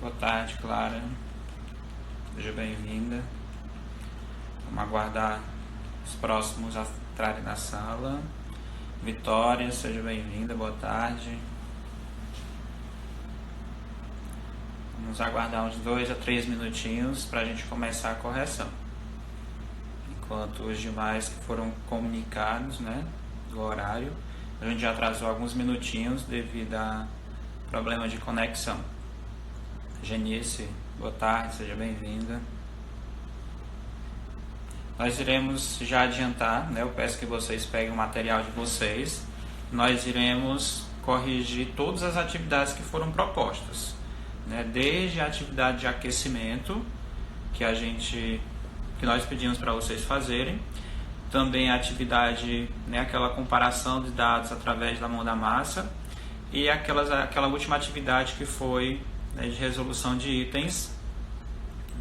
Boa tarde, Clara. Seja bem-vinda. Vamos aguardar os próximos a entrarem na sala. Vitória, seja bem-vinda. Boa tarde. Vamos aguardar uns 2 a 3 minutinhos para a gente começar a correção. Enquanto os demais que foram comunicados, do horário, a gente já atrasou alguns minutinhos devido a problema de conexão. Genice, boa tarde, seja bem-vinda. Nós iremos já adiantar, eu peço que vocês peguem o material de vocês. Nós iremos corrigir todas as atividades que foram propostas, desde a atividade de aquecimento que nós pedimos para vocês fazerem, também a atividade, aquela comparação de dados através da mão da massa, e aquela última atividade que foi de resolução de itens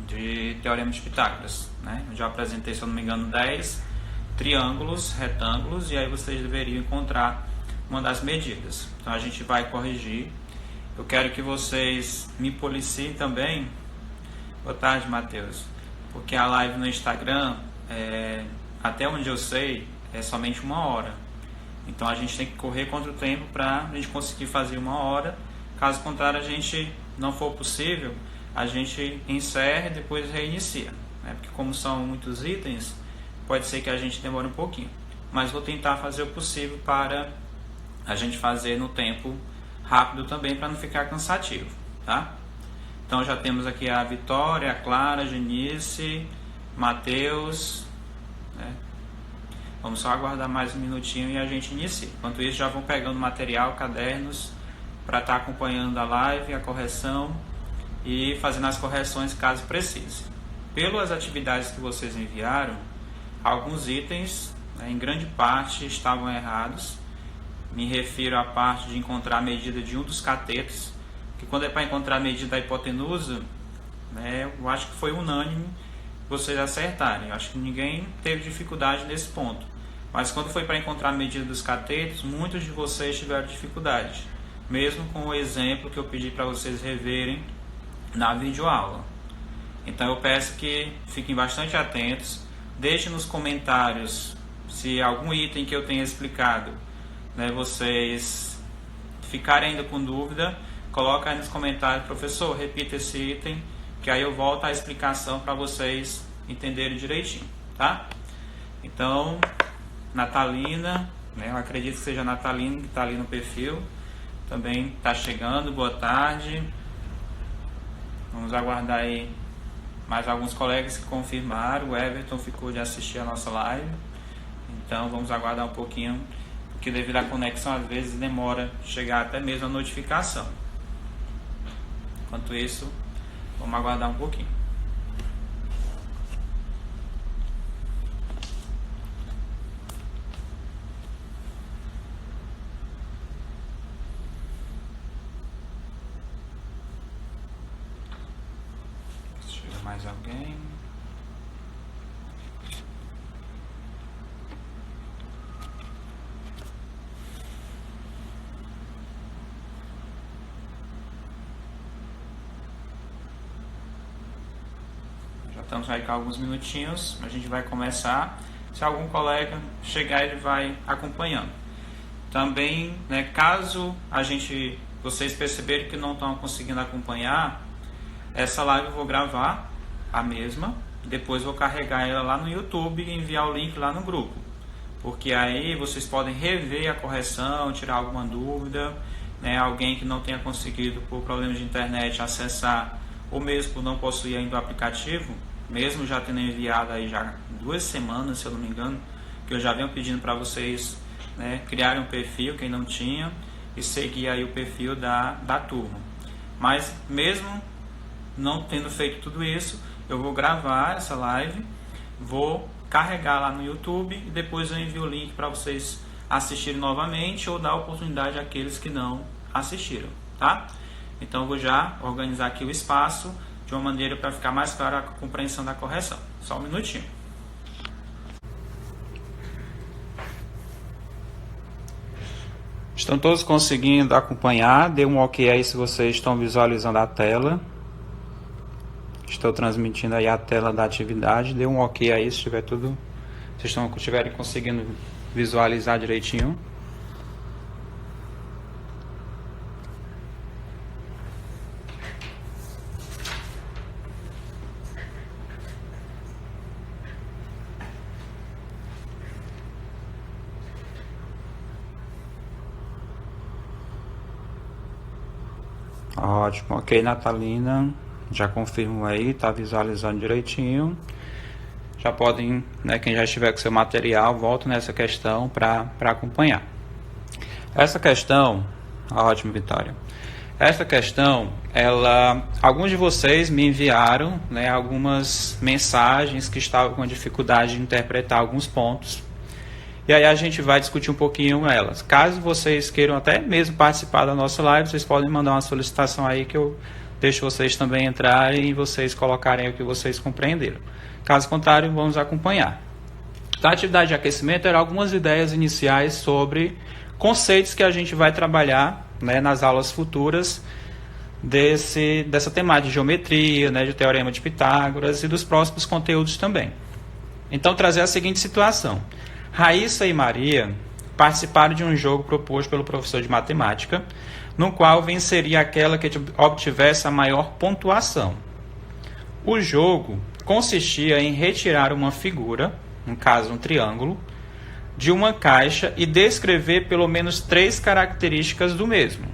de Teorema de Pitágoras, onde eu apresentei, se eu não me engano, 10 triângulos, retângulos, e aí vocês deveriam encontrar uma das medidas. Então a gente vai corrigir. Eu quero que vocês me policiem também. Boa tarde, Matheus. Porque a live no Instagram, até onde eu sei, é somente 1 hora. Então a gente tem que correr contra o tempo para a gente conseguir fazer 1 hora. Caso contrário, a gente não for possível, a gente encerra e depois reinicia. Porque como são muitos itens, pode ser que a gente demore um pouquinho. Mas vou tentar fazer o possível para a gente fazer no tempo rápido também, para não ficar cansativo, tá? Então já temos aqui a Vitória, a Clara, a Genice, Matheus, Vamos só aguardar mais um minutinho e a gente inicia. Enquanto isso, já vão pegando material, cadernos, para estar acompanhando a live, a correção e fazendo as correções caso precise. Pelas atividades que vocês enviaram, alguns itens, em grande parte, estavam errados. Me refiro à parte de encontrar a medida de um dos catetos, que quando é para encontrar a medida da hipotenusa, eu acho que foi unânime vocês acertarem. Eu acho que ninguém teve dificuldade nesse ponto. Mas quando foi para encontrar a medida dos catetos, muitos de vocês tiveram dificuldade, mesmo com o exemplo que eu pedi para vocês reverem na videoaula. Então eu peço que fiquem bastante atentos, deixem nos comentários se algum item que eu tenha explicado, vocês ficarem ainda com dúvida, coloca aí nos comentários: professor, repita esse item, que aí eu volto a explicação para vocês entenderem direitinho, tá? Então, Natalina, eu acredito que seja a Natalina que está ali no perfil, também está chegando, boa tarde. Vamos aguardar aí mais alguns colegas que confirmaram. O Everton ficou de assistir a nossa live, então vamos aguardar um pouquinho, porque devido à conexão às vezes demora chegar até mesmo a notificação. Enquanto isso, vamos aguardar um pouquinho. Chega mais alguém? Estamos aí com alguns minutinhos, a gente vai começar. Se algum colega chegar, ele vai acompanhando. Também, caso vocês perceberem que não estão conseguindo acompanhar, essa live eu vou gravar a mesma, depois vou carregar ela lá no YouTube e enviar o link lá no grupo. Porque aí vocês podem rever a correção, tirar alguma dúvida, alguém que não tenha conseguido por problemas de internet acessar, ou mesmo por não possuir ainda o aplicativo, mesmo já tendo enviado aí já 2 semanas, se eu não me engano, que eu já venho pedindo para vocês criarem um perfil, quem não tinha, e seguir aí o perfil da turma. Mas mesmo não tendo feito tudo isso, eu vou gravar essa live, vou carregar lá no YouTube e depois eu envio o link para vocês assistirem novamente ou dar oportunidade àqueles que não assistiram, tá? Então eu vou já organizar aqui o espaço de uma maneira para ficar mais clara a compreensão da correção. Só um minutinho. Estão todos conseguindo acompanhar? Dê um ok aí se vocês estão visualizando a tela. estou transmitindo aí a tela da atividade. Dê um ok aí se estiver tudo, se estiverem conseguindo visualizar direitinho. Ótimo, ok, Natalina, já confirmo aí, tá visualizando direitinho. Já podem, né, quem já estiver com seu material, volta nessa questão para acompanhar. Essa questão, ótimo, Vitória. Essa questão, alguns de vocês me enviaram, né, algumas mensagens que estavam com dificuldade de interpretar alguns pontos. E aí a gente vai discutir um pouquinho elas. Caso vocês queiram até mesmo participar da nossa live, vocês podem mandar uma solicitação aí que eu deixo vocês também entrarem e vocês colocarem o que vocês compreenderam. Caso contrário, vamos acompanhar. Então, a atividade de aquecimento eram algumas ideias iniciais sobre conceitos que a gente vai trabalhar, né, nas aulas futuras dessa temática de geometria, né, de teorema de Pitágoras e dos próximos conteúdos também. Então, trazer a seguinte situação. Raíssa e Maria participaram de um jogo proposto pelo professor de matemática, no qual venceria aquela que obtivesse a maior pontuação. O jogo consistia em retirar uma figura, no caso um triângulo, de uma caixa e descrever pelo menos 3 características do mesmo.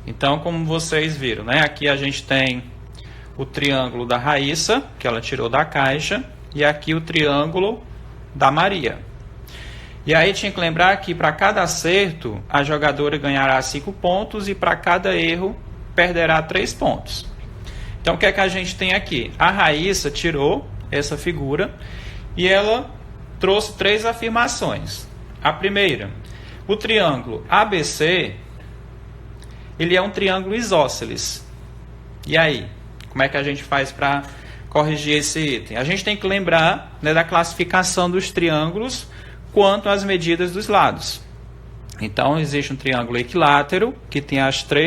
Então, como vocês viram, né, aqui a gente tem o triângulo da Raíssa, que ela tirou da caixa, e aqui o triângulo da Maria. E aí tinha que lembrar que para cada acerto a jogadora ganhará 5 pontos e para cada erro perderá 3 pontos. Então o que é que a gente tem aqui? A Raíssa tirou essa figura e ela trouxe 3 afirmações. A primeira, o triângulo ABC, ele é um triângulo isósceles. E aí, como é que a gente faz para corrigir esse item? A gente tem que lembrar, né, da classificação dos triângulos quanto às medidas dos lados. Então, existe um triângulo equilátero, que tem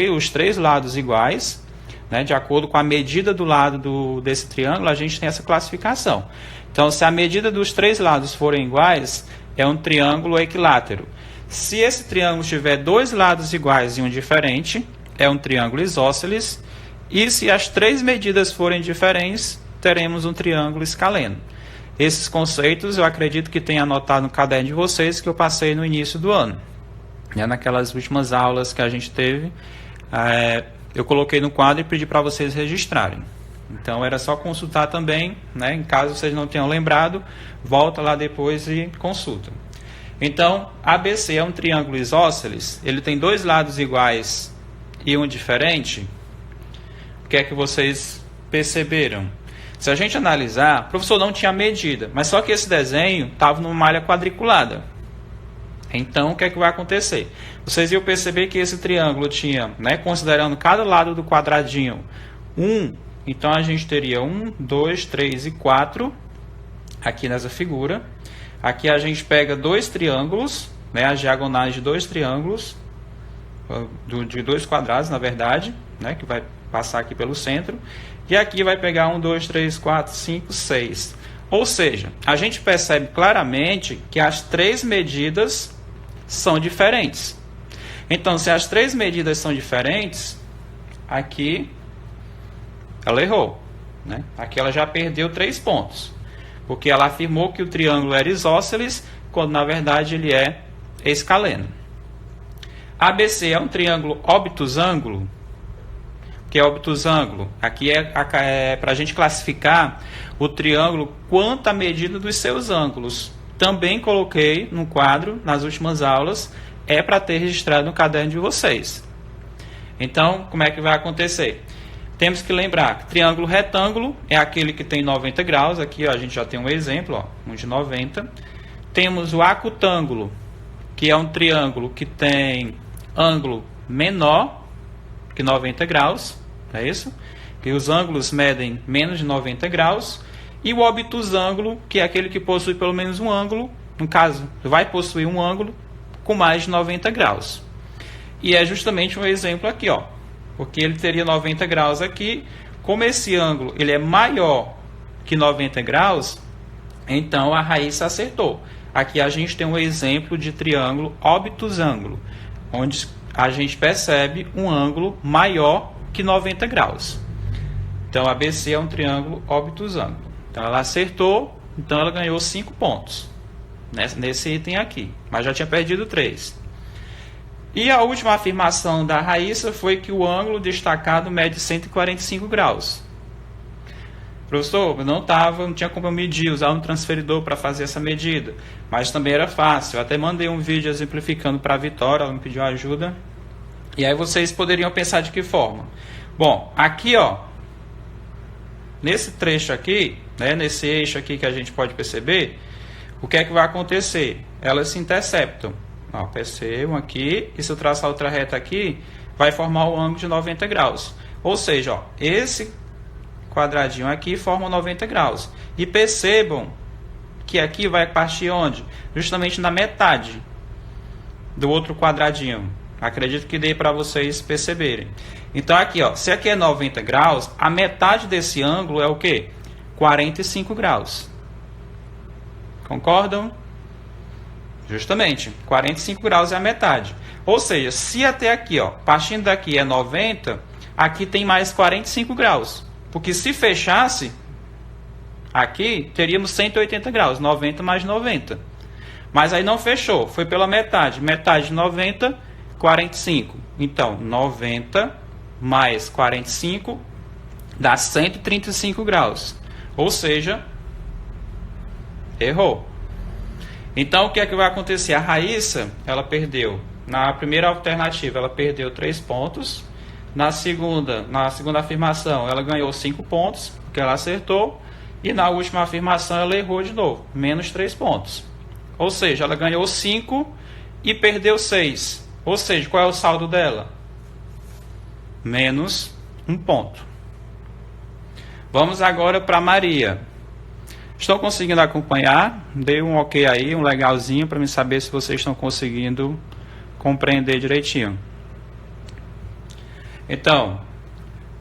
os 3 lados iguais, né, de acordo com a medida do lado desse triângulo, a gente tem essa classificação. Então, se a medida dos 3 lados forem iguais, é um triângulo equilátero. Se esse triângulo tiver 2 lados iguais e um diferente, é um triângulo isósceles. E se as 3 medidas forem diferentes, teremos um triângulo escaleno. Esses conceitos eu acredito que tenha anotado no caderno de vocês que eu passei no início do ano. Naquelas últimas aulas que a gente teve, eu coloquei no quadro e pedi para vocês registrarem. Então era só consultar também, né? Em caso vocês não tenham lembrado, volta lá depois e consulta. Então, ABC é um triângulo isósceles, ele tem 2 lados iguais e um diferente. O que é que vocês perceberam? Se a gente analisar, o professor não tinha medida, mas só que esse desenho estava numa malha quadriculada. Então, o que é que vai acontecer? Vocês iam perceber que esse triângulo tinha, né, considerando cada lado do quadradinho, 1, então a gente teria 1, 2, 3 e 4 aqui nessa figura. Aqui a gente pega 2 triângulos, né, as diagonais de 2 triângulos, de 2 quadrados, na verdade, né, que vai passar aqui pelo centro. E aqui vai pegar 1, 2, 3, 4, 5, 6. Ou seja, a gente percebe claramente que as 3 medidas são diferentes. Então, se as 3 medidas são diferentes, aqui ela errou, né? Aqui ela já perdeu 3 pontos. Porque ela afirmou que o triângulo era isósceles, quando na verdade ele é escaleno. ABC é um triângulo obtusângulo. Que é obtusângulo? Aqui é para a gente classificar o triângulo quanto à medida dos seus ângulos. Também coloquei no quadro, nas últimas aulas, é para ter registrado no caderno de vocês. Então, como é que vai acontecer? Temos que lembrar que triângulo retângulo é aquele que tem 90 graus. Aqui ó, a gente já tem um exemplo, ó, um de 90. Temos o acutângulo, que é um triângulo que tem ângulo menor que 90 graus. É isso? Que os ângulos medem menos de 90 graus. E o obtusângulo, que é aquele que possui pelo menos um ângulo, no caso, vai possuir um ângulo com mais de 90 graus. E é justamente um exemplo aqui, ó, porque ele teria 90 graus aqui, como esse ângulo ele é maior que 90 graus, então a Raíssa acertou. Aqui a gente tem um exemplo de triângulo obtusângulo, onde a gente percebe um ângulo maior que 90 graus. Então, ABC é um triângulo obtusângulo. Então, ela acertou, então ela ganhou 5 pontos nesse item aqui, mas já tinha perdido 3. E a última afirmação da Raíssa foi que o ângulo destacado mede 145 graus. Professor, não tinha como eu medir, usar um transferidor para fazer essa medida, mas também era fácil. Eu até mandei um vídeo exemplificando para a Vitória, ela me pediu ajuda. E aí vocês poderiam pensar de que forma? Bom, aqui ó, nesse trecho aqui, né, nesse eixo aqui que a gente pode perceber, o que é que vai acontecer? Elas se interceptam. Ó, percebam aqui, e se eu traçar outra reta aqui, vai formar o ângulo de 90 graus. Ou seja, ó, esse quadradinho aqui forma 90 graus. E percebam que aqui vai partir onde? Justamente na metade do outro quadradinho. Acredito que dê para vocês perceberem. Então aqui, ó, se aqui é 90 graus, a metade desse ângulo é o quê? 45 graus. Concordam? Justamente, 45 graus é a metade. Ou seja, se até aqui, ó, partindo daqui é 90, aqui tem mais 45 graus. Porque se fechasse, aqui teríamos 180 graus, 90 mais 90. Mas aí não fechou, foi pela metade. Metade de 90, 45. Então, 90 mais 45 dá 135 graus. Ou seja, errou. Então, o que é que vai acontecer? A Raíssa, ela perdeu. Na primeira alternativa, ela perdeu 3 pontos. Na segunda afirmação, ela ganhou 5 pontos, porque ela acertou. E na última afirmação, ela errou de novo, menos 3 pontos. Ou seja, ela ganhou 5 e perdeu 6. Ou seja, qual é o saldo dela? Menos 1 ponto. Vamos agora para Maria. Estão conseguindo acompanhar? Dê um ok aí, um legalzinho, para me saber se vocês estão conseguindo compreender direitinho. Então,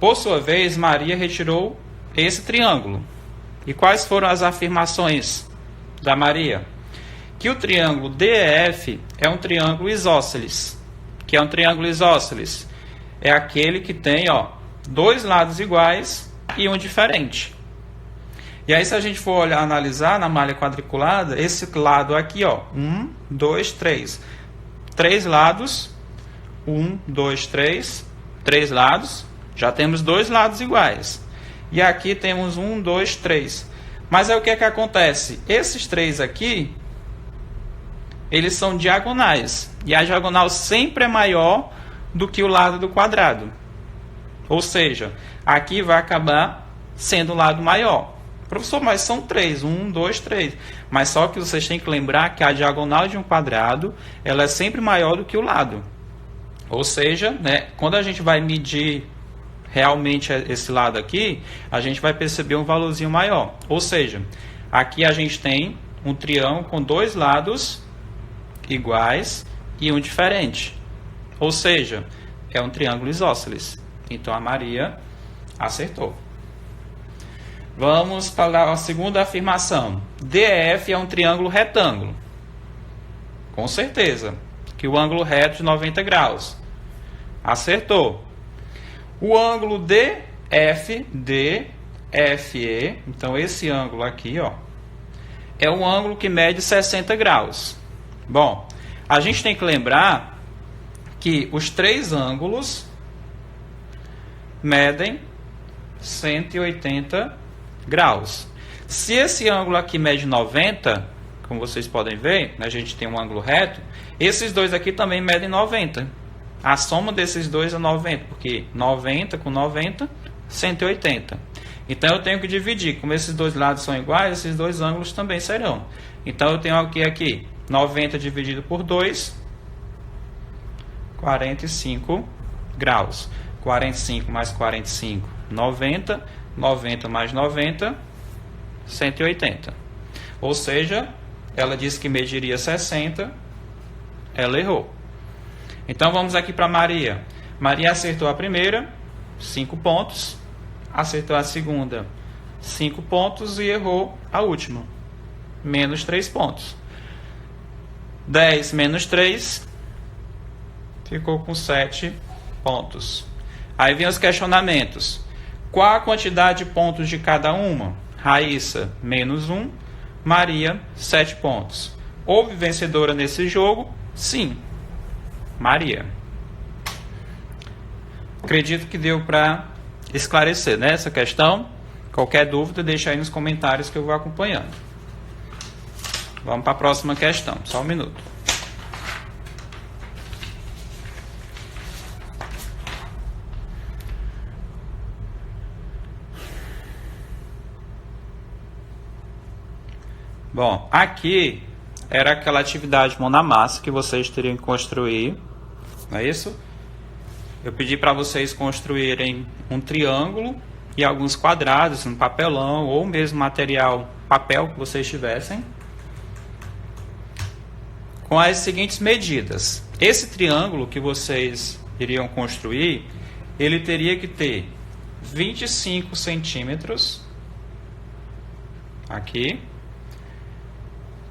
por sua vez, Maria retirou esse triângulo. E quais foram as afirmações da Maria? Que o triângulo DEF é um triângulo isósceles. Que é um triângulo isósceles? É aquele que tem, ó, 2 lados iguais e um diferente. E aí, se a gente for olhar, analisar na malha quadriculada, esse lado aqui, ó, 1, 2, 3. 3 lados, 1, 2, 3, 3 lados, já temos 2 lados iguais. E aqui temos 1, 2, 3. Mas aí o que é que acontece? Esses 3 aqui, eles são diagonais. E a diagonal sempre é maior do que o lado do quadrado. Ou seja, aqui vai acabar sendo o lado maior. Professor, mas são 3, 1, 2, 3. Mas só que vocês têm que lembrar que a diagonal de um quadrado, ela é sempre maior do que o lado. Ou seja, né, quando a gente vai medir realmente esse lado aqui, a gente vai perceber um valorzinho maior. Ou seja, aqui a gente tem um triângulo com 2 lados iguais e um diferente. Ou seja, é um triângulo isósceles. Então a Maria acertou. Vamos para a segunda afirmação. DEF é um triângulo retângulo. Com certeza. Que o ângulo reto de 90 graus. Acertou. O ângulo DFE, então esse ângulo aqui, ó, é um ângulo que mede 60 graus. Bom, a gente tem que lembrar que os 3 ângulos medem 180 graus. Se esse ângulo aqui mede 90, como vocês podem ver, né, a gente tem um ângulo reto, esses dois aqui também medem 90. A soma desses dois é 90, porque 90 com 90, 180. Então eu tenho que dividir, como esses dois lados são iguais, esses dois ângulos também serão. Então eu tenho aqui 90 dividido por 2, 45 graus. 45 mais 45, 90. 90 mais 90, 180. Ou seja, ela disse que mediria 60, ela errou. Então vamos aqui para Maria. Maria acertou a primeira, 5 pontos. acertou a segunda, 5 pontos e errou a última, menos 3 pontos. 10 menos 3, ficou com 7 pontos. Aí vem os questionamentos. Qual a quantidade de pontos de cada uma? Raíssa, menos 1. Maria, 7 pontos. Houve vencedora nesse jogo? Sim, Maria. Acredito que deu para esclarecer, né, essa questão. Qualquer dúvida, deixa aí nos comentários que eu vou acompanhando. Vamos para a próxima questão. Só um minuto. Bom, aqui era aquela atividade mão na massa que vocês teriam que construir, não é isso? Eu pedi para vocês construírem um triângulo e alguns quadrados no papelão ou mesmo material papel que vocês tivessem, com as seguintes medidas. Esse triângulo que vocês iriam construir, ele teria que ter 25 centímetros aqui,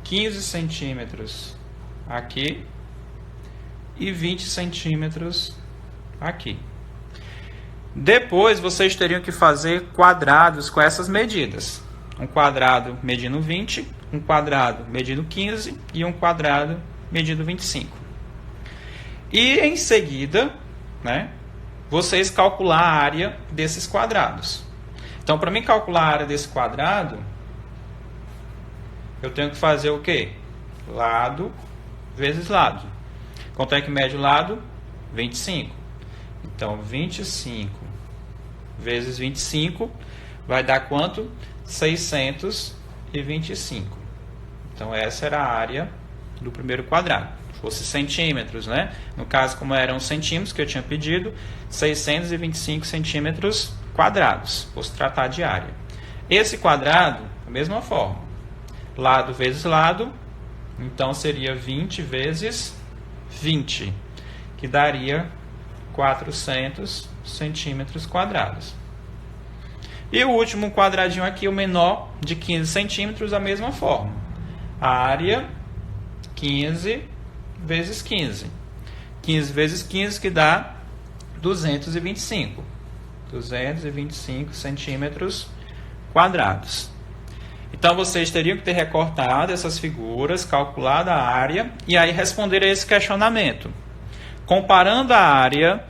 15 centímetros aqui e 20 centímetros aqui. Depois vocês teriam que fazer quadrados com essas medidas. Um quadrado medindo 20, um quadrado medindo 15 e um quadrado medindo 25. E em seguida, né, vocês calcular a área desses quadrados. Então, para mim calcular a área desse quadrado, eu tenho que fazer o quê? Lado vezes lado. Quanto é que mede o lado? 25. Então, 25 vezes 25 vai dar quanto? 625. Então, essa era a área do primeiro quadrado. Se fosse centímetros, né? No caso, como eram centímetros que eu tinha pedido, 625 centímetros quadrados. Vou se tratar de área. Esse quadrado, da mesma forma. Lado vezes lado, então seria 20 vezes 20, que daria 400 centímetros quadrados. E o último quadradinho aqui, o menor, de 15 centímetros, da mesma forma. A área, 15 vezes 15. 15 vezes 15, que dá 225. 225 centímetros quadrados. Então, vocês teriam que ter recortado essas figuras, calculado a área e aí responder a esse questionamento. Comparando a área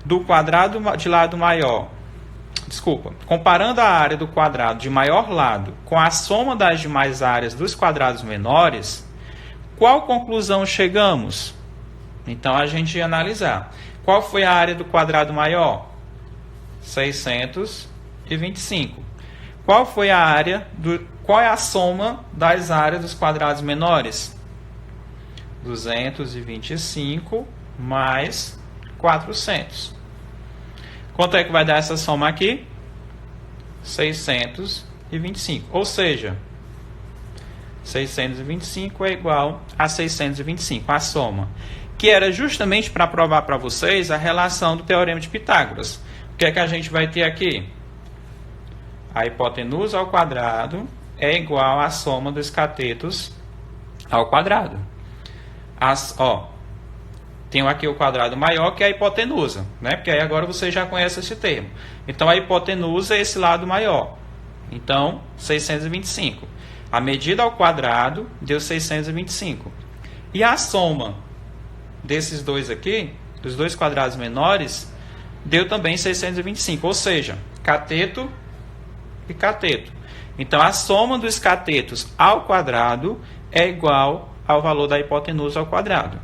do quadrado de lado maior, comparando a área do quadrado de maior lado com a soma das demais áreas dos quadrados menores, qual conclusão chegamos? Então, a gente ia analisar. Qual foi a área do quadrado maior? 625. Qual foi a área qual é a soma das áreas dos quadrados menores? 225 mais 400. Quanto é que vai dar essa soma aqui? 625. Ou seja, 625 é igual a 625, a soma. Que era justamente para provar para vocês a relação do Teorema de Pitágoras. O que é que a gente vai ter aqui? A hipotenusa ao quadrado é igual à soma dos catetos ao quadrado. Tenho aqui o quadrado maior, que é a hipotenusa, né? Porque aí agora você já conhece esse termo. Então, a hipotenusa é esse lado maior. Então, 625. A medida ao quadrado deu 625. E a soma desses dois aqui, dos dois quadrados menores, deu também 625. Ou seja, cateto e cateto. Então, a soma dos catetos ao quadrado é igual ao valor da hipotenusa ao quadrado.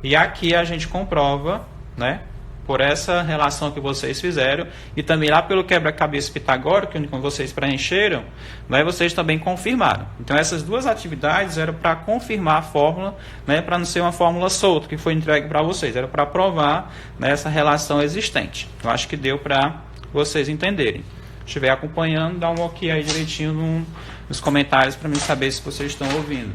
E aqui a gente comprova, né, por essa relação que vocês fizeram, e também lá pelo quebra-cabeça pitagórico, que vocês preencheram, né, vocês também confirmaram. Então, essas duas atividades eram para confirmar a fórmula, né, para não ser uma fórmula solta que foi entregue para vocês, era para provar, né, essa relação existente. Eu acho que deu para vocês entenderem. Se estiver acompanhando, dá um ok aí direitinho nos comentários para mim saber se vocês estão ouvindo.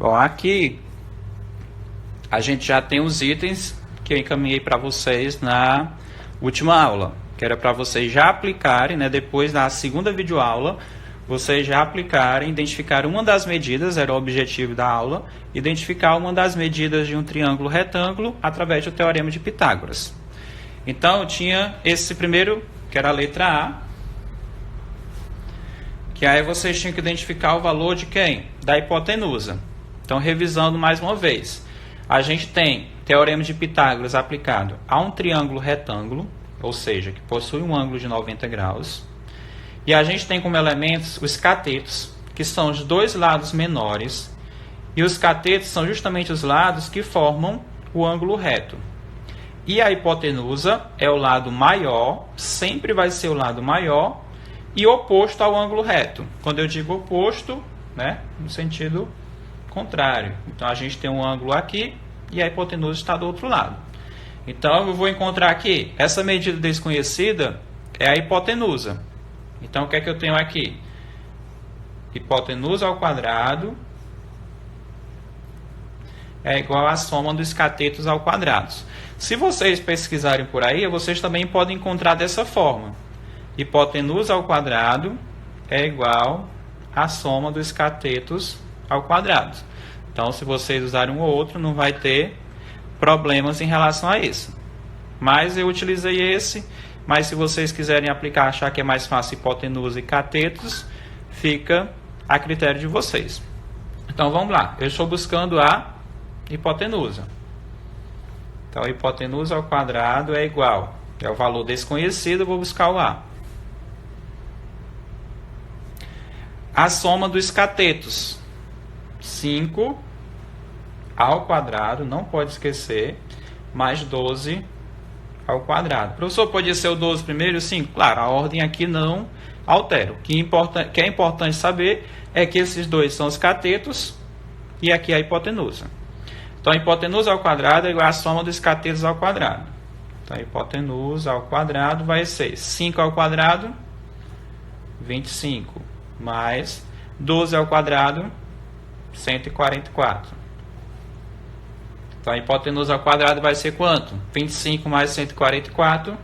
Bom, aqui a gente já tem os itens que eu encaminhei para vocês na última aula, que era para vocês já aplicarem, né, depois da segunda videoaula, vocês já aplicarem, identificar uma das medidas, era o objetivo da aula, identificar uma das medidas de um triângulo retângulo através do Teorema de Pitágoras. Então, eu tinha esse primeiro, que era a letra A, que aí vocês tinham que identificar o valor de quem? Da hipotenusa. Então, revisando mais uma vez, a gente tem Teorema de Pitágoras aplicado a um triângulo retângulo, ou seja, que possui um ângulo de 90 graus, e a gente tem como elementos os catetos, que são os dois lados menores, e os catetos são justamente os lados que formam o ângulo reto. E a hipotenusa é o lado maior, sempre vai ser o lado maior, e oposto ao ângulo reto. Quando eu digo oposto, né, no sentido contrário. Então, a gente tem um ângulo aqui e a hipotenusa está do outro lado. Então, eu vou encontrar aqui, essa medida desconhecida é a hipotenusa. Então, o que é que eu tenho aqui? Hipotenusa ao quadrado é igual à soma dos catetos ao quadrado. Se vocês pesquisarem por aí, vocês também podem encontrar dessa forma. Hipotenusa ao quadrado é igual à soma dos catetos ao quadrado. Então, se vocês usarem um ou outro, não vai ter problemas em relação a isso. Mas eu utilizei esse, mas se vocês quiserem aplicar, achar que é mais fácil hipotenusa e catetos, fica a critério de vocês. Então, vamos lá. Eu estou buscando a hipotenusa. Então, a hipotenusa ao quadrado é igual. É o valor desconhecido, eu vou buscar o A. A soma dos catetos. 5 ao quadrado, não pode esquecer, mais 12 ao quadrado. Professor, pode ser o 12 primeiro? Sim, claro, a ordem aqui não altera. O que é importante saber é que esses dois são os catetos e aqui a hipotenusa. Então, a hipotenusa ao quadrado é igual à soma dos catetos ao quadrado. Então, a hipotenusa ao quadrado vai ser 5 ao quadrado, 25, mais 12 ao quadrado, 144. Então, a hipotenusa ao quadrado vai ser quanto? 25 mais 144,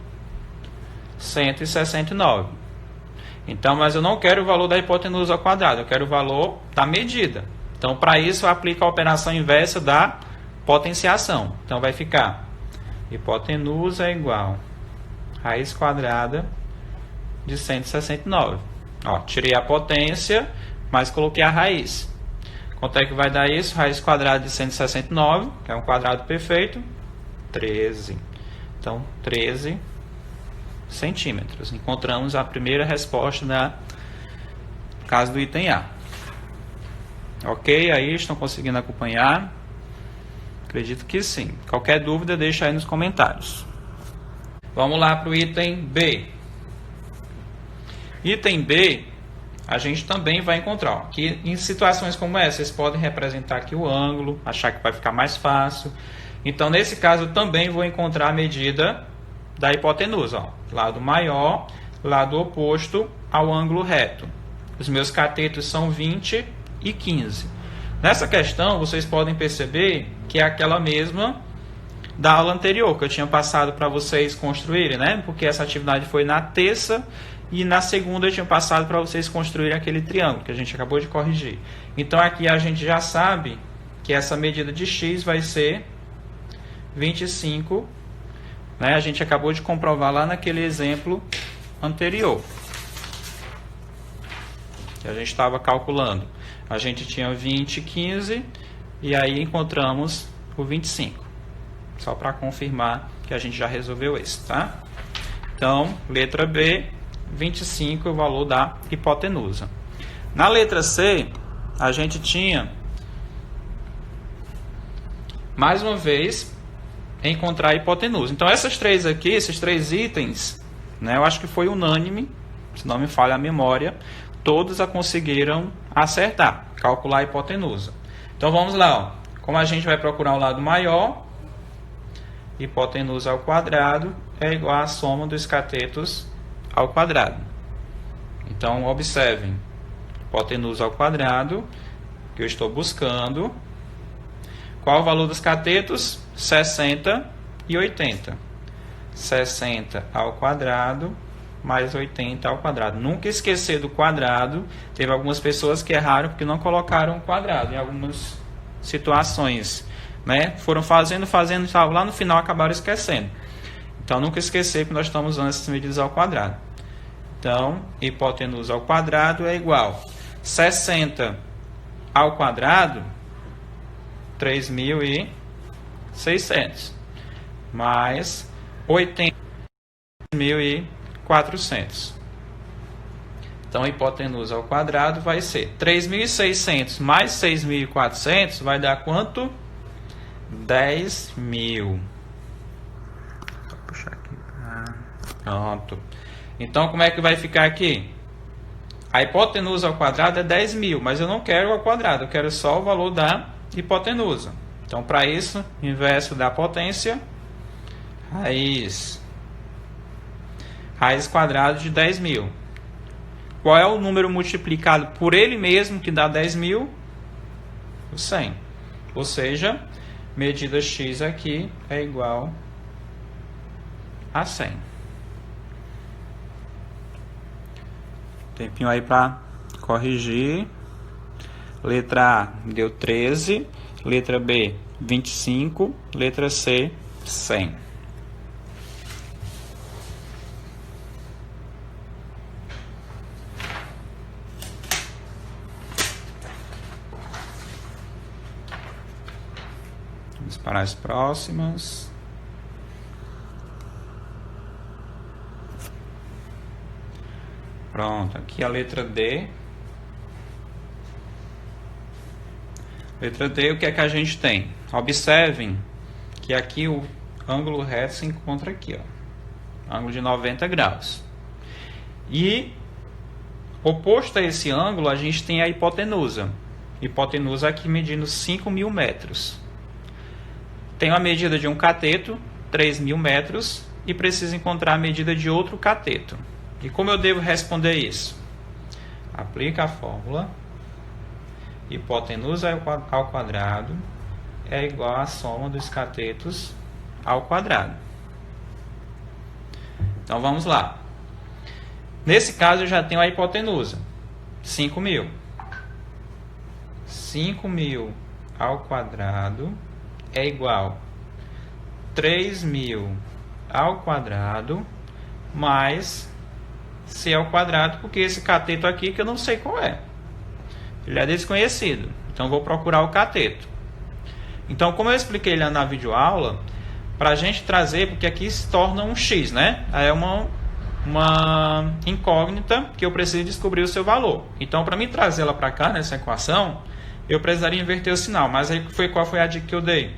169. Então, mas eu não quero o valor da hipotenusa ao quadrado, eu quero o valor da medida. Então, para isso, eu aplico a operação inversa da potenciação. Então, vai ficar hipotenusa é igual a raiz quadrada de 169. Ó, tirei a potência, mas coloquei a raiz. Quanto é que vai dar isso? Raiz quadrada de 169, que é um quadrado perfeito, 13. Então, 13 centímetros. Encontramos a primeira resposta no caso do item A. Ok? Aí, estão conseguindo acompanhar? Acredito que sim. Qualquer dúvida, deixa aí nos comentários. Vamos lá para o item B. Item B, a gente também vai encontrar. Ó, que em situações como essa, vocês podem representar aqui o ângulo, achar que vai ficar mais fácil. Então, nesse caso, eu também vou encontrar a medida da hipotenusa. Ó, lado maior, lado oposto ao ângulo reto. Os meus catetos são 20 e 15. Nessa questão, vocês podem perceber que é aquela mesma da aula anterior, que eu tinha passado para vocês construírem, né? Porque essa atividade foi na terça e na segunda eu tinha passado para vocês construírem aquele triângulo que a gente acabou de corrigir. Então, aqui a gente já sabe que essa medida de x vai ser 25, né? A gente acabou de comprovar lá naquele exemplo anterior, que a gente estava calculando. A gente tinha 20, 15 e aí encontramos o 25. Só para confirmar que a gente já resolveu esse, tá? Então, letra B, 25 é o valor da hipotenusa. Na letra C, a gente tinha, mais uma vez, encontrar a hipotenusa. Então, essas três aqui, esses três itens, né, eu acho que foi unânime, se não me falha a memória, todos a conseguiram acertar, calcular a hipotenusa. Então, vamos lá. Ó. Como a gente vai procurar o lado maior, hipotenusa ao quadrado é igual à soma dos catetos ao quadrado. Então, observem, hipotenusa ao quadrado, que eu estou buscando, Qual o valor dos catetos? 60 e 80. 60 ao quadrado mais 80 ao quadrado. Nunca esquecer do quadrado. Teve algumas pessoas que erraram porque não colocaram o quadrado em algumas situações, né? Foram fazendo, lá no final acabaram esquecendo. Então, nunca esquecer que nós estamos usando essas medidas ao quadrado. Então, hipotenusa ao quadrado é igual 60 ao quadrado, 3.600, mais 80.400. Então, a hipotenusa ao quadrado vai ser 3.600 mais 6.400 vai dar quanto? 10.000. Vou puxar aqui. Pronto. Então, como é que vai ficar aqui? A hipotenusa ao quadrado é 10.000, mas eu não quero ao quadrado, eu quero só o valor da hipotenusa. Então, para isso, inverso da potência, raiz quadrada de 10.000. Qual é o número multiplicado por ele mesmo que dá 10.000? O 100. Ou seja, medida x aqui é igual a 100. Tempinho aí para corrigir. Letra A deu 13, letra B 25, letra C 100. Vamos para as próximas. Pronto, aqui a letra D. Letra D, o que é que a gente tem? Observem que aqui o ângulo reto se encontra aqui, ó, ângulo de 90 graus. E oposto a esse ângulo, a gente tem a hipotenusa. Hipotenusa aqui medindo 5.000 metros. Tem a medida de um cateto, 3.000 metros, e preciso encontrar a medida de outro cateto. E como eu devo responder isso? Aplica a fórmula. Hipotenusa ao quadrado é igual à soma dos catetos ao quadrado. Então, vamos lá. Nesse caso, eu já tenho a hipotenusa. 5.000. 5.000 ao quadrado é igual a 3.000 ao quadrado mais C ao quadrado, porque esse cateto aqui que eu não sei qual é. Ele é desconhecido. Então, vou procurar o cateto. Então, como eu expliquei lá na videoaula, para a gente trazer, porque aqui se torna um x, né? Aí é uma incógnita que eu preciso descobrir o seu valor. Então, para mim trazer ela para cá, nessa equação, eu precisaria inverter o sinal. Mas aí qual foi a dica que eu dei?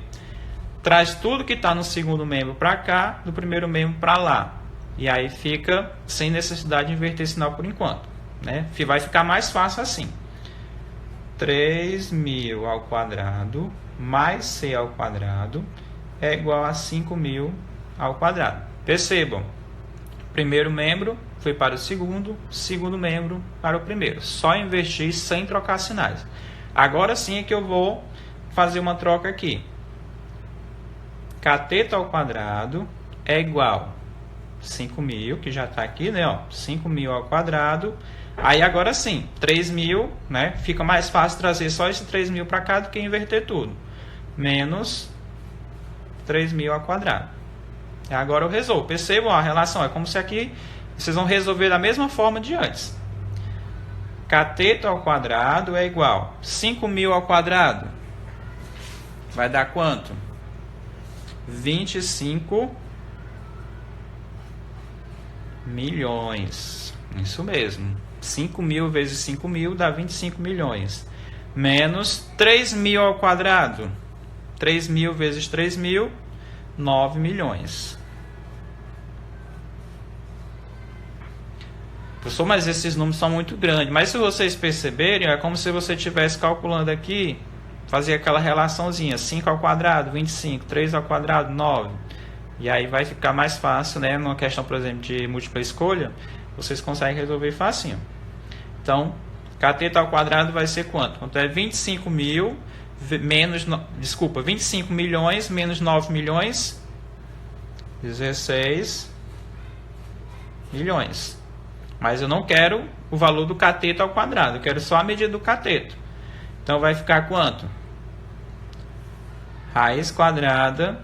Traz tudo que está no segundo membro para cá, do primeiro membro para lá. E aí fica sem necessidade de inverter sinal por enquanto, né? Vai ficar mais fácil assim. 3.000 ao quadrado mais C ao quadrado é igual a 5.000 ao quadrado. Percebam, primeiro membro foi para o segundo, segundo membro para o primeiro. Só invertir sem trocar sinais. Agora sim é que eu vou fazer uma troca aqui. Cateto ao quadrado é igual a 5.000, que já está aqui, né? 5.000 ao quadrado. Aí agora sim, 3.000, né? Fica mais fácil trazer só esse 3.000 para cá do que inverter tudo. Menos 3.000 ao quadrado. E agora eu resolvo. Percebam a relação? É como se aqui vocês vão resolver da mesma forma de antes. Cateto ao quadrado é igual a 5.000 ao quadrado. Vai dar quanto? 25 milhões. Isso mesmo. 5.000 vezes 5.000 dá 25 milhões. Menos 3.000 ao quadrado. 3.000 vezes 3.000, 9 milhões. Professor, mas esses números são muito grandes. Mas se vocês perceberem, é como se você estivesse calculando aqui, fazia aquela relaçãozinha. 5 ao quadrado, 25. 3 ao quadrado, 9. E aí vai ficar mais fácil, né? Numa questão, por exemplo, de múltipla escolha, vocês conseguem resolver facinho. Então, cateto ao quadrado vai ser quanto? Quanto é 25.000 25 milhões menos 9 milhões, 16 milhões. Mas eu não quero o valor do cateto ao quadrado, eu quero só a medida do cateto. Então vai ficar quanto? Raiz quadrada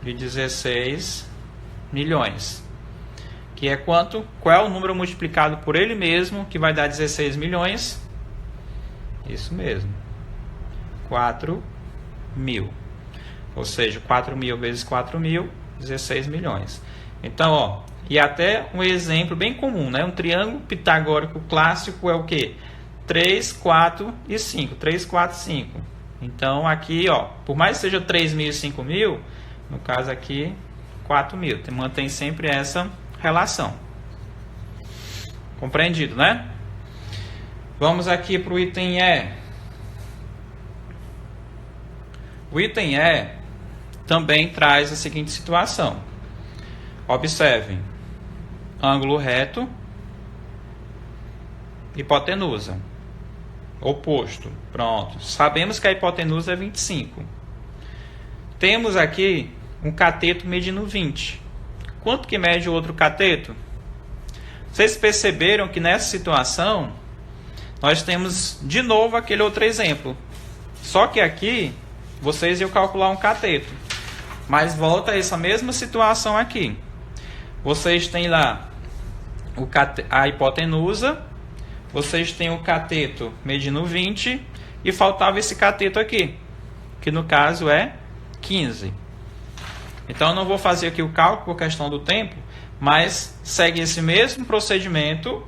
de 16 milhões. Que é quanto? Qual é o número multiplicado por ele mesmo que vai dar 16 milhões? Isso mesmo. 4.000. Ou seja, 4.000 vezes 4.000, 16 milhões. Então, ó, e até um exemplo bem comum, né? Um triângulo pitagórico clássico é o quê? 3, 4 e 5. 3, 4, 5. Então, aqui, ó, por mais que seja 3.000 e 5.000, no caso aqui, 4.000. Mantém sempre essa relação. Compreendido, né? Vamos aqui para o item E. O item E também traz a seguinte situação. Observem. Ângulo reto, hipotenusa. Oposto. Pronto. Sabemos que a hipotenusa é 25. Temos aqui um cateto medindo 20. Quanto que mede o outro cateto? Vocês perceberam que nessa situação nós temos de novo aquele outro exemplo. Só que aqui vocês iam calcular um cateto. Mas volta a essa mesma situação aqui. Vocês têm lá a hipotenusa, vocês têm o cateto medindo 20 e faltava esse cateto aqui, que no caso é 15. Então eu não vou fazer aqui o cálculo por questão do tempo, mas segue esse mesmo procedimento,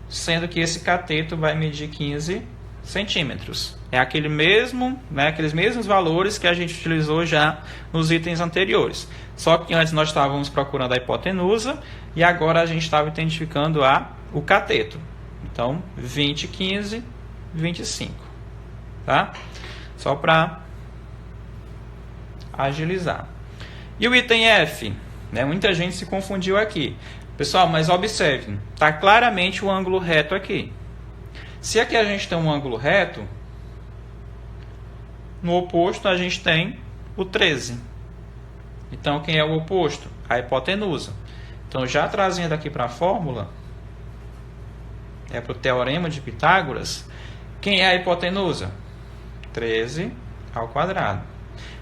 sendo que esse cateto vai medir 15 centímetros. É aquele mesmo, né, aqueles mesmos valores que a gente utilizou já nos itens anteriores. Só que antes nós estávamos procurando a hipotenusa e agora a gente estava identificando o cateto. Então, 20, 15, 25. Tá? Só para agilizar. E o item F? Né? Muita gente se confundiu aqui. Pessoal, mas observem, está claramente o ângulo reto aqui. Se aqui a gente tem um ângulo reto, no oposto a gente tem o 13. Então, quem é o oposto? A hipotenusa. Então, já trazendo aqui para a fórmula, para o teorema de Pitágoras, quem é a hipotenusa? 13 ao quadrado.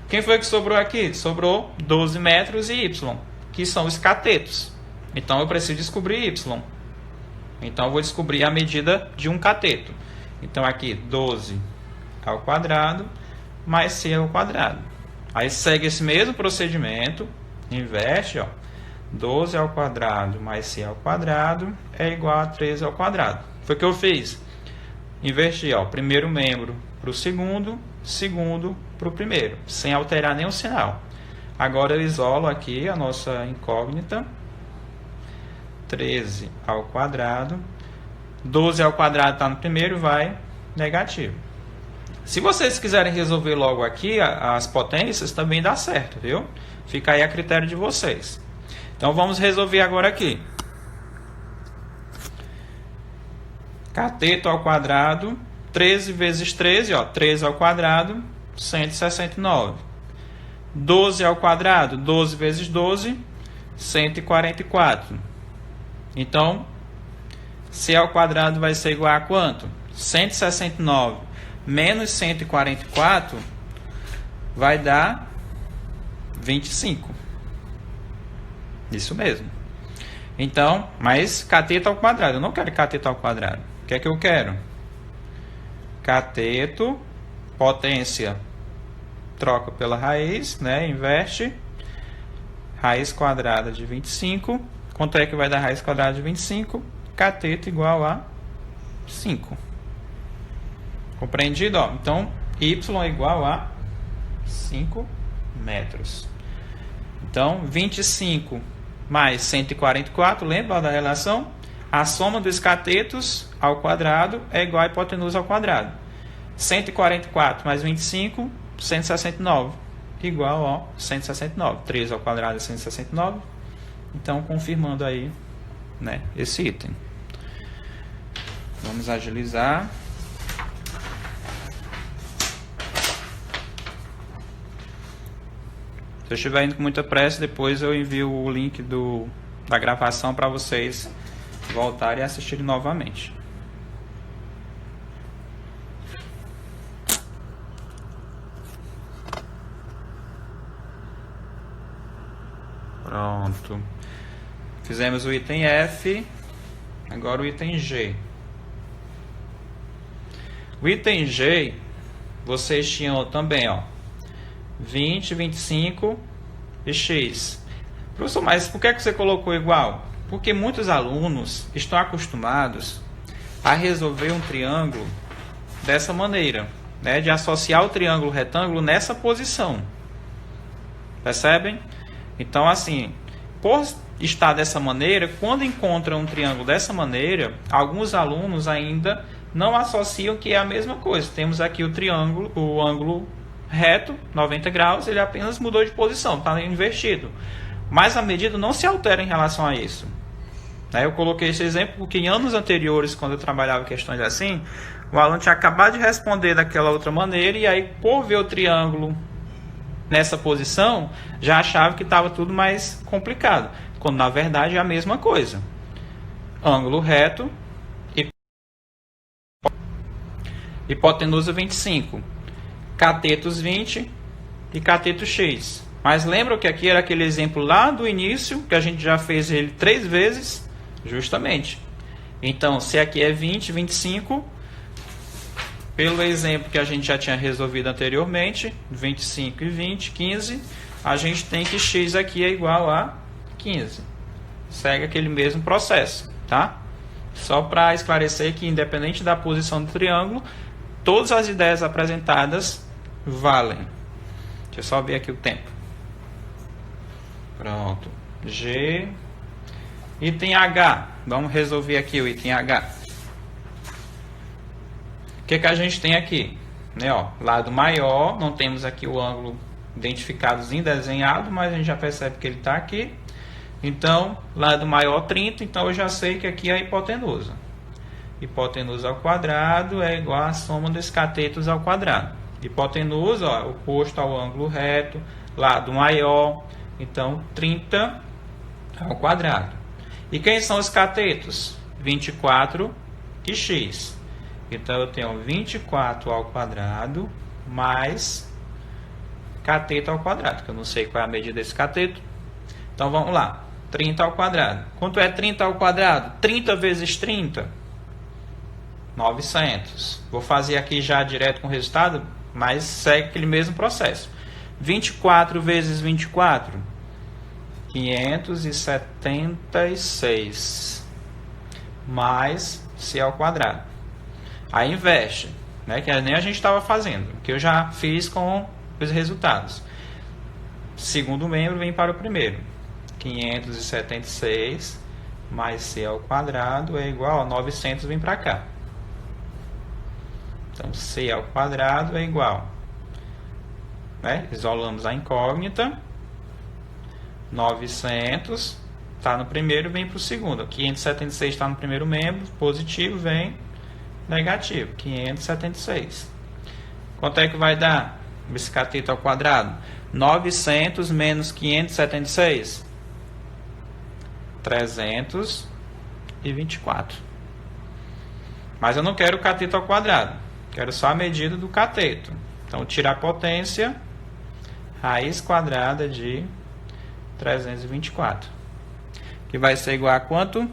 Quem foi que sobrou aqui? Sobrou 12 metros e y, que são os catetos. Então, eu preciso descobrir y. Então, eu vou descobrir a medida de um cateto. Então, aqui, 12 ao quadrado mais c ao quadrado. Aí, segue esse mesmo procedimento, inverte, ó. 12 ao quadrado mais c ao quadrado é igual a 13 ao quadrado. Foi o que eu fiz. Inverti, ó, primeiro membro para o segundo, segundo para o primeiro, sem alterar nenhum sinal. Agora eu isolo aqui a nossa incógnita. 13 ao quadrado. 12 ao quadrado está no primeiro, vai negativo. Se vocês quiserem resolver logo aqui as potências, também dá certo, viu? Fica aí a critério de vocês. Então, vamos resolver agora aqui. Cateto ao quadrado, 13 vezes 13, ó, 13 ao quadrado, 169. 12 ao quadrado, 12 vezes 12, 144. Então, c ao quadrado vai ser igual a quanto? 169 menos 144 vai dar 25. Isso mesmo. Então, mas cateto ao quadrado. Eu não quero cateto ao quadrado. O que é que eu quero? Cateto, potência, troca pela raiz, né? Inverte. Raiz quadrada de 25. Quanto é que vai dar raiz quadrada de 25? Cateto igual a 5. Compreendido? Ó? Então, y é igual a 5 metros. Então, 25 mais 144, lembra da relação? A soma dos catetos ao quadrado é igual a hipotenusa ao quadrado. 144 mais 25, 169. Igual a 169. 3 ao quadrado é 169. Então, confirmando aí, né, esse item. Vamos agilizar. Se eu estiver indo com muita pressa, depois eu envio o link da gravação para vocês voltarem e assistirem novamente. Pronto. Fizemos o item F, agora o item G. O item G, vocês tinham também, ó, 20, 25 e X. Professor, mas por que você colocou igual? Porque muitos alunos estão acostumados a resolver um triângulo dessa maneira, né? De associar o triângulo retângulo nessa posição. Percebem? Então, assim, por estar dessa maneira, quando encontram um triângulo dessa maneira, alguns alunos ainda não associam que é a mesma coisa. Temos aqui o triângulo, o ângulo reto, 90 graus, ele apenas mudou de posição, está invertido. Mas a medida não se altera em relação a isso. Eu coloquei esse exemplo porque em anos anteriores, quando eu trabalhava questões assim, o aluno tinha acabado de responder daquela outra maneira e aí, por ver o triângulo nessa posição, já achava que estava tudo mais complicado, quando na verdade é a mesma coisa. Ângulo reto, hipotenusa 25, catetos 20 e cateto X. Mas lembram que aqui era aquele exemplo lá do início, que a gente já fez ele 3 vezes, justamente. Então, se aqui é 20, 25, pelo exemplo que a gente já tinha resolvido anteriormente, 25 e 20, 15, a gente tem que X aqui é igual a 15. Segue aquele mesmo processo, tá? Só para esclarecer que, independente da posição do triângulo, todas as ideias apresentadas valem. Deixa eu só ver aqui o tempo. Pronto. G. Item H. Vamos resolver aqui o item H. O que a gente tem aqui? Lado maior. Não temos aqui o ângulo identificadozinho, desenhado, mas a gente já percebe que ele está aqui. Então, lado maior 30. Então, eu já sei que aqui é a hipotenusa. Hipotenusa ao quadrado é igual à soma dos catetos ao quadrado. Hipotenusa, oposto ao ângulo reto, lado maior, então 30 ao quadrado. E quem são os catetos? 24 e X. Então eu tenho 24 ao quadrado mais cateto ao quadrado, que eu não sei qual é a medida desse cateto. Então vamos lá, 30 ao quadrado. Quanto é 30 ao quadrado? 30 vezes 30? 900. Vou fazer aqui já direto com o resultado, mas segue aquele mesmo processo. 24 vezes 24, 576, mais C ao quadrado. Aí inverte, né, que nem a gente estava fazendo, que eu já fiz com os resultados. Segundo membro vem para o primeiro. 576 mais C ao quadrado é igual a 900, vem para cá. Então, C ao quadrado é igual, né? Isolamos a incógnita. 900 está no primeiro, vem para o segundo. 576 está no primeiro membro, positivo, vem negativo. 576. Quanto é que vai dar esse cateto ao quadrado? 900 menos 576. 324. Mas eu não quero o cateto ao quadrado. Quero só a medida do cateto. Então, tirar a potência, raiz quadrada de 324. Que vai ser igual a quanto?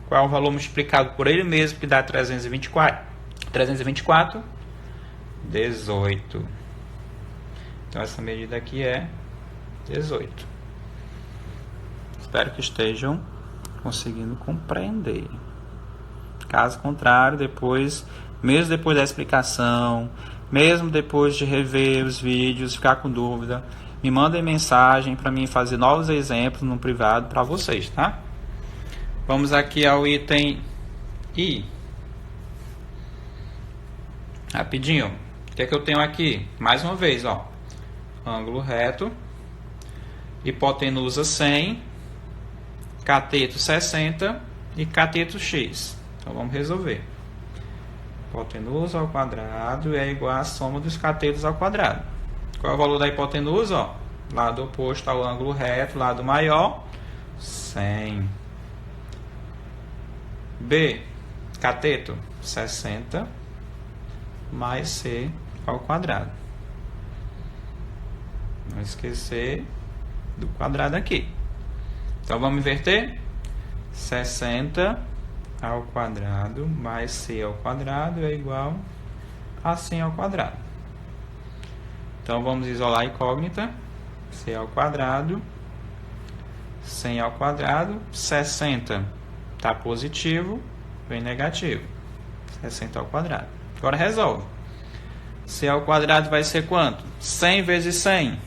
Qual é o valor multiplicado por ele mesmo, que dá 324? 324, 18. Então, essa medida aqui é 18. Espero que estejam conseguindo compreender. Caso contrário, depois, mesmo depois da explicação, mesmo depois de rever os vídeos, ficar com dúvida, me mandem mensagem para mim fazer novos exemplos no privado para vocês, tá? Vamos aqui ao item I. Rapidinho. O que é que eu tenho aqui? Mais uma vez, ó. Ângulo reto, hipotenusa 100, cateto 60 e cateto X. Então vamos resolver. Hipotenusa ao quadrado é igual à soma dos catetos ao quadrado. Qual é o valor da hipotenusa? Ó? lado oposto ao ângulo reto, lado maior, 100. B, cateto, 60 mais C ao quadrado. Não esquecer do quadrado aqui. Então, vamos inverter? 60 ao quadrado mais C ao quadrado é igual a 100 ao quadrado. Então, vamos isolar a incógnita. C ao quadrado, 100 ao quadrado, 60 está positivo, vem negativo. 60 ao quadrado. Agora resolve. C ao quadrado vai ser quanto? 100 vezes 100.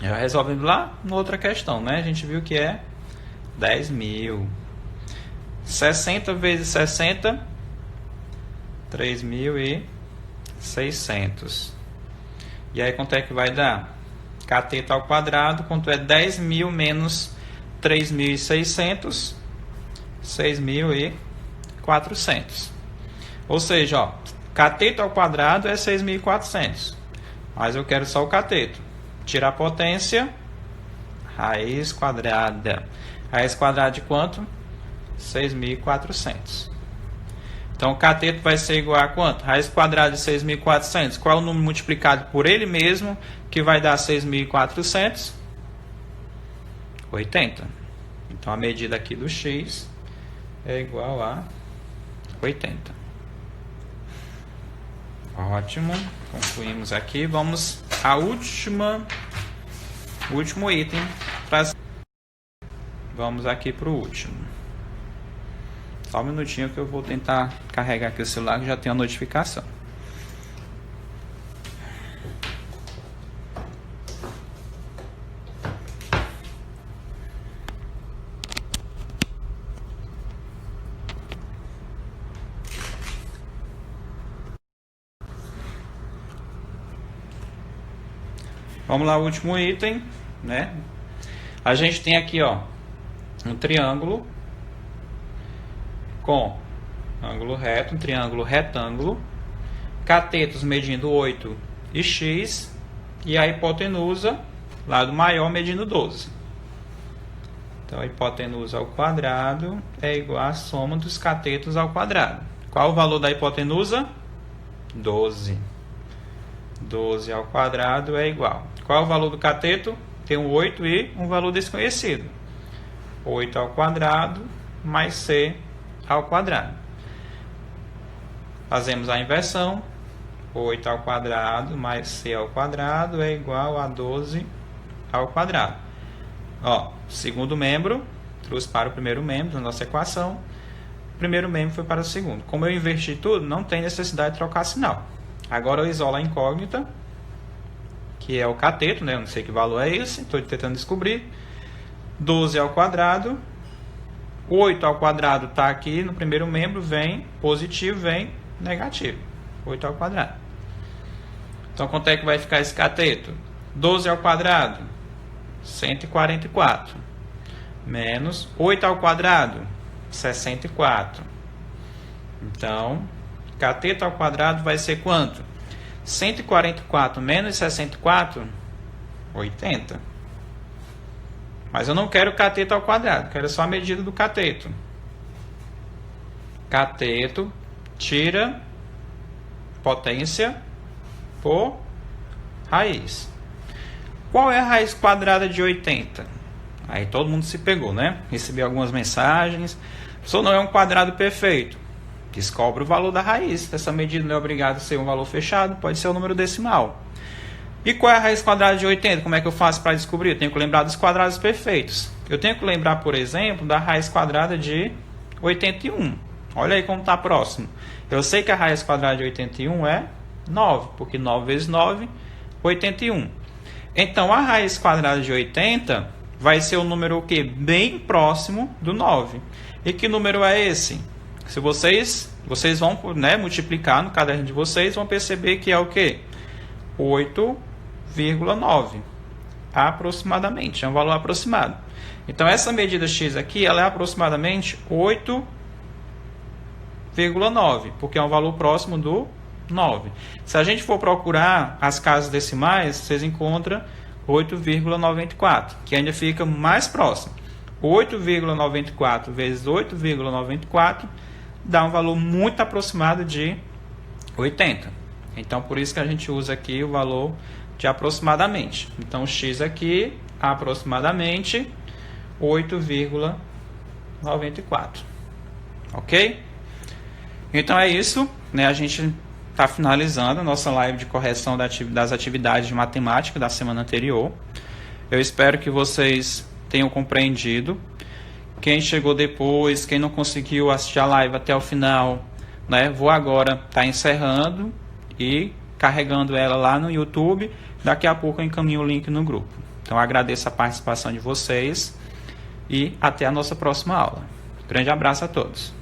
Já resolvendo lá, uma outra questão, né? A gente viu que é 10.000. 60 vezes 60, 3.600. E aí, quanto é que vai dar? Cateto ao quadrado, quanto é 10.000 menos 3.600? 6.400. Ou seja, ó, cateto ao quadrado é 6.400. Mas eu quero só o cateto. Tirar a potência, raiz quadrada. Raiz quadrada de quanto? 6.400. Então, o cateto vai ser igual a quanto? Raiz quadrada de 6.400. Qual é o número multiplicado por ele mesmo, que vai dar 6.400? 80. Então, a medida aqui do x é igual a 80. Ótimo. Concluímos aqui. Vamos ao último item. Vamos aqui para o último. Só um minutinho que eu vou tentar carregar aqui o celular, que já tem a notificação. Vamos lá, o último item, né? A gente tem aqui, ó, um triângulo com ângulo reto, um triângulo retângulo, catetos medindo 8 e x, e a hipotenusa, lado maior, medindo 12. Então, a hipotenusa ao quadrado é igual à soma dos catetos ao quadrado. Qual o valor da hipotenusa? 12. 12 ao quadrado é igual. Qual o valor do cateto? Tem um 8 e um valor desconhecido. 8 ao quadrado mais c ao quadrado. Fazemos a inversão. 8 ao quadrado mais c ao quadrado é igual a 12 ao quadrado. Ó, segundo membro trouxe para o primeiro membro da nossa equação. O primeiro membro foi para o segundo. Como eu inverti tudo, não tem necessidade de trocar sinal. Agora eu isolo a incógnita, que é o cateto, né? Eu não sei que valor é esse, estou tentando descobrir. 12 ao quadrado. 8 ao quadrado está aqui no primeiro membro, vem positivo, vem negativo. 8 ao quadrado. Então, quanto é que vai ficar esse cateto? 12 ao quadrado, 144. Menos 8 ao quadrado, 64. Então, cateto ao quadrado vai ser quanto? 144 menos 64, 80. Mas eu não quero cateto ao quadrado, quero só a medida do cateto. Cateto, tira potência por raiz. Qual é a raiz quadrada de 80? Aí todo mundo se pegou, né? Recebi algumas mensagens. Professor, não é um quadrado perfeito. Descobre o valor da raiz. Essa medida não é obrigada a ser um valor fechado, pode ser o número decimal. E qual é a raiz quadrada de 80? Como é que eu faço para descobrir? Eu tenho que lembrar dos quadrados perfeitos. Eu tenho que lembrar, por exemplo, da raiz quadrada de 81. Olha aí como está próximo. Eu sei que a raiz quadrada de 81 é 9, porque 9 vezes 9, 81. Então, a raiz quadrada de 80 vai ser o número o quê? Bem próximo do 9. E que número é esse? Se vocês vão, né, multiplicar no caderno de vocês, vão perceber que é o quê? 8,9 aproximadamente, é um valor aproximado. Então, essa medida x aqui, ela é aproximadamente 8,9, porque é um valor próximo do 9. Se a gente for procurar as casas decimais, vocês encontram 8,94, que ainda fica mais próximo. 8,94 vezes 8,94 dá um valor muito aproximado de 80. Então, por isso que a gente usa aqui o valor de aproximadamente. Então, o x aqui, aproximadamente 8,94. Ok? Então, é isso, né? A gente está finalizando a nossa live de correção das atividades de matemática da semana anterior. Eu espero que vocês tenham compreendido. Quem chegou depois, quem não conseguiu assistir a live até o final, né? Vou agora estar encerrando e carregando ela lá no YouTube. Daqui a pouco eu encaminho o link no grupo. Então, agradeço a participação de vocês e até a nossa próxima aula. Grande abraço a todos.